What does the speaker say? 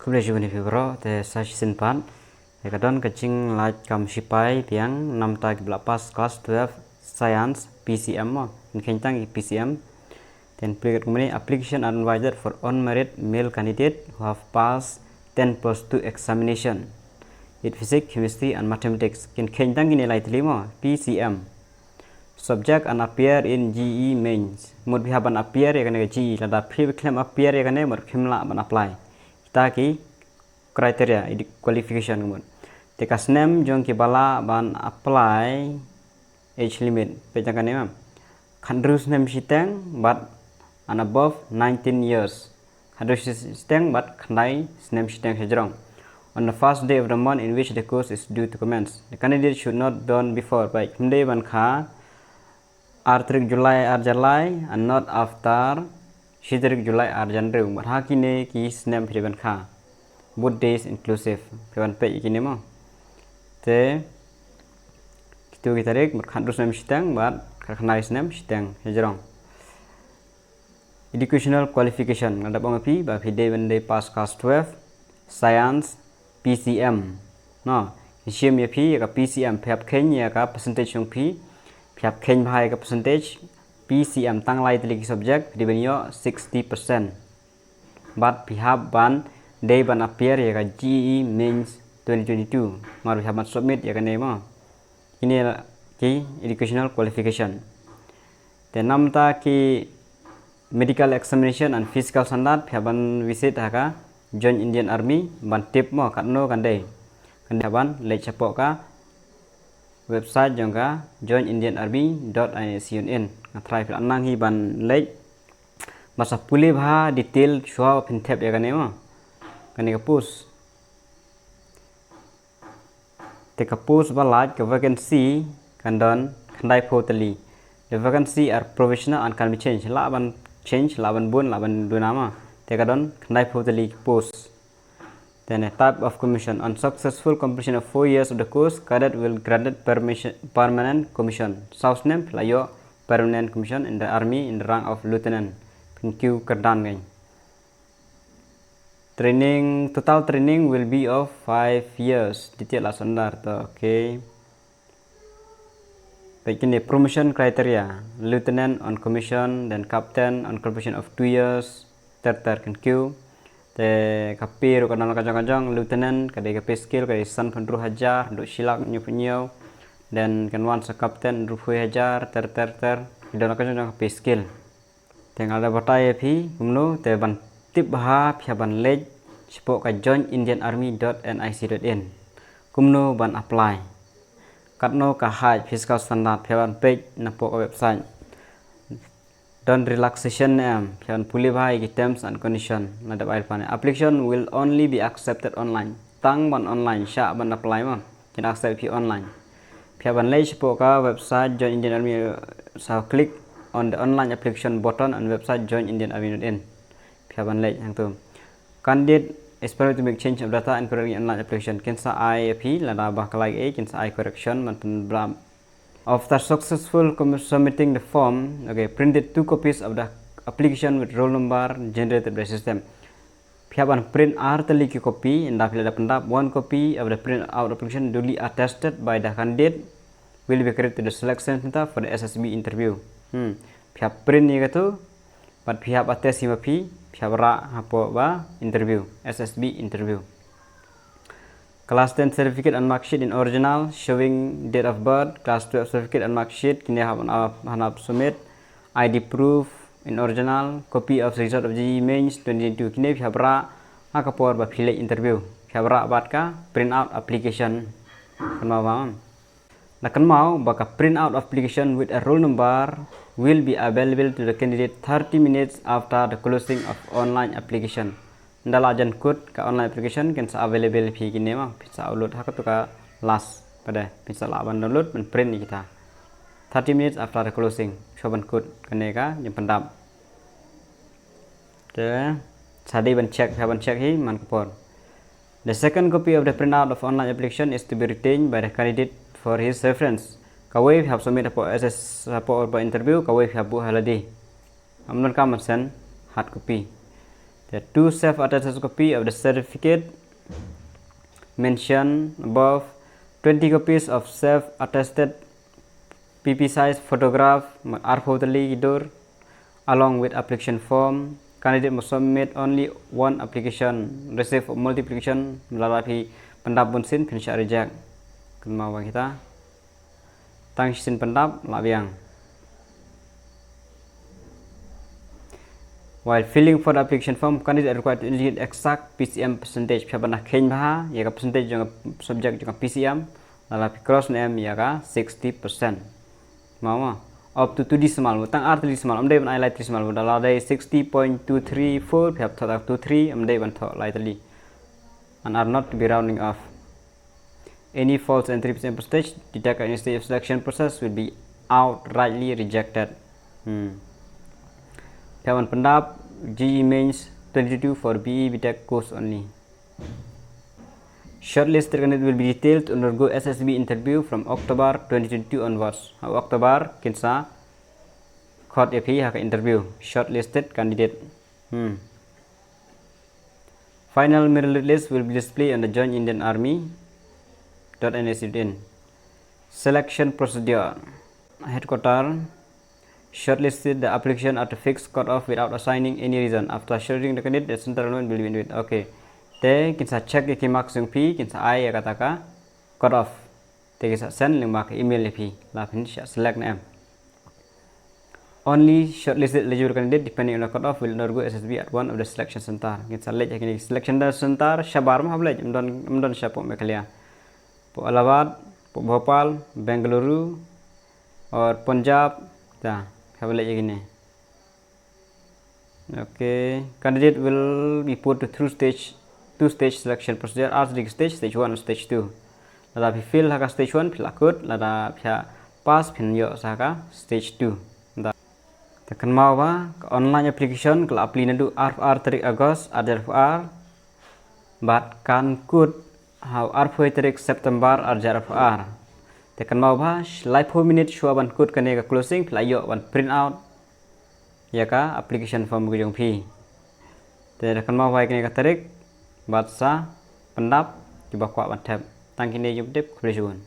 Kubleju ni fibro te session pan. Kadon kacing like kam sipai piang 6 tag belapas class 12 science PCM mo. Kentang PCM. Then kemudian application are invited for unmarried male candidate who have passed 10+2 examination in physics, chemistry and mathematics. Kentang ini nilai 5 PCM. Subject and appear in GE mains. Mud we have an appear ya kan GE lada pre-claim appear ya kan mud khimla ban apply. Kita ki criteria qualification kemudian. Tekas name jong ki bala ban apply age limit. Pejakan ni mam. Khandrus name sitang but and above 19 years. Khandrus sitang but khandai name sitang sejrong. On the first day of the month in which the course is due to commence, the candidate should not done before by Monday ban kha Artrik July or July and not after Shidrik July or January. But hakine ki snap hiban kha. Both days inclusive. Hiban pe ikine mo. Te kitu kitarik but khandrus nam sitang but khanai snam sitang hejrong. Educational qualification ada bangapi ba day when they pass class 12 science PCM. No, siam ya pi ka PCM phep khen ya ka percentage yung pi phep khen bhai ka percentage PCM tang lai tili subject dibenyo 60%. But pihab ban day ban appear ya ka GE mains 2022. Mar pihab ban submit ya ka nemo. Ini ki educational qualification. Then namta ki medical examination and physical standard pihab ban visit haka join Indian Army ban tip mo katno kandai. Kandai ban lek chapok ka website jongka joinindianarmy.in. Try fil anang hi ban lek masa pulih bha detail shua pintep ya kane mo. Kane ka post. Te ka post balaj ka vacancy kandon kandai totally. The vacancy are provisional and can be changed. La ban change la ban bun la ban dunama. Te kadon kandai totally post. Then a type of commission. On successful completion of 4 years of the course, cadet will granted permanent commission. South name layo permanent commission in the army in the rank of lieutenant. Pinq kerdan gain. Training total training will be of 5 years. Detail asandar to okay. Begini promotion criteria. Lieutenant on commission, then captain on completion of 2 years. Third pinq. Te kapi ro kanal kajang-kajang lieutenant kadai kapi skill kadai san 10,000 duk silak nyu dan kan wan sa captain 10,000 ter dan kajang kapi skill tengal da batai phi kumno te ban tip ha phya ban lej sipo ka joinindianarmy.nic.in kumno ban apply katno ka high physical standard phya ban page na po website don relaxation phyan puli bhai ki terms and condition na da pan application will only be accepted online tang ban online sha ban apply ma can accept fi online phya ban lei po ka website join Indian Army so click on the online application button on website joinindianarmy.in phya ban lei hang tu candidate expect to make change of data and correct online application can sa IP la da ba kalai can sa I correction man pen after successful submitting the form, okay, printed 2 copies of the application with roll number generated by system. Pihaban print artally copy and the pendap 1 copy of the print out application duly attested by the candidate will be carried to the selection center for the SSB interview. Pihab print ni katu, but pihab attest si mapi, pihab ra hapo ba interview, SSB interview. Class 10 certificate and mark sheet in original showing date of birth. Class 12 certificate and mark sheet kini hanap submit. ID proof in original. Copy of result of GE mains 2022 kini pihapra akapor ba phile interview. Pihapra bat ka print out application. Kanmau bang. Na kanmau baka print out application with a roll number will be available to the candidate 30 minutes after the closing of online application. Ndala jan code ka online application can sa available fi kini ma bisa upload hak tu ka last pada bisa la ban download men print ni kita 30 minutes after the closing shoban code kene ka yang pendap te sadi ban check hi man kapor. The second copy of the printout of online application is to be retained by the candidate for his reference. Kawai have submit for SS for interview kawai have bu haladi amnon ka man hard copy. The 2 self-attested copy of the certificate mentioned above, 20 copies of self-attested PP size photograph R40 tidur along with application form. Candidate must submit only one application, receive multiplication melalui pendap bunsin finish reject. Kemauan kita tang sin pendap labiang. While filling for the application form, candidate are required to indicate exact PCM percentage. Siapa nak khen bah, ya percentage jangan subject jangan PCM, lalu cross name ya 60%. Mau up to 2 decimal, tang R 3 decimal, amdai ban highlight 3 decimal, dalam ada 60.234, siapa tak 23, amdai ban thok lightly, and are not to be rounding off. Any false entry percentage detected in the stage of selection process will be outrightly rejected. Kawan pendap GE Mains 22 for BE BTech course only. Shortlisted candidate will be detailed to undergo SSB interview from October 2022 onwards. October kinsa khot EP hak interview shortlisted candidate. Final merit list will be displayed on the Joint Indian Army .NSUDN. Selection procedure. Headquarter shortlisted the application at a fixed cutoff without assigning any reason. After shortlisting the candidate, the central element will be in. Okay. Te kinsa check ki marks yung P, kinsa I ya kata ka cutoff. Te kinsa send yung mark email ni P. La finish select na M. Only shortlisted eligible candidate depending on the cutoff will undergo SSB at one of the selection center. Kinsa lej kini selection center Shabar ma hablej amdon siya po mekalia. Po Allahabad, po Bhopal, Bengaluru or Punjab ta. Okay, candidate will be put through two-stage selection procedure. R3 stage 1 and stage 2. Lada pi fill haka stage 1 pi lakut, lada pia pass pin yo saka stage 2. Tekan mau ba online application kalau apply nadu R3 August RJRFR bat kan kut how R4 September RJRFR. Tekan mau ba live 4 minutes shua ban kut kane ka closing pelayo ban print out ya ka application form gujung pi. Tekan mau ba kane ka tarik bat sa pendap coba kuat ban tab tang kini jub dip kulisun.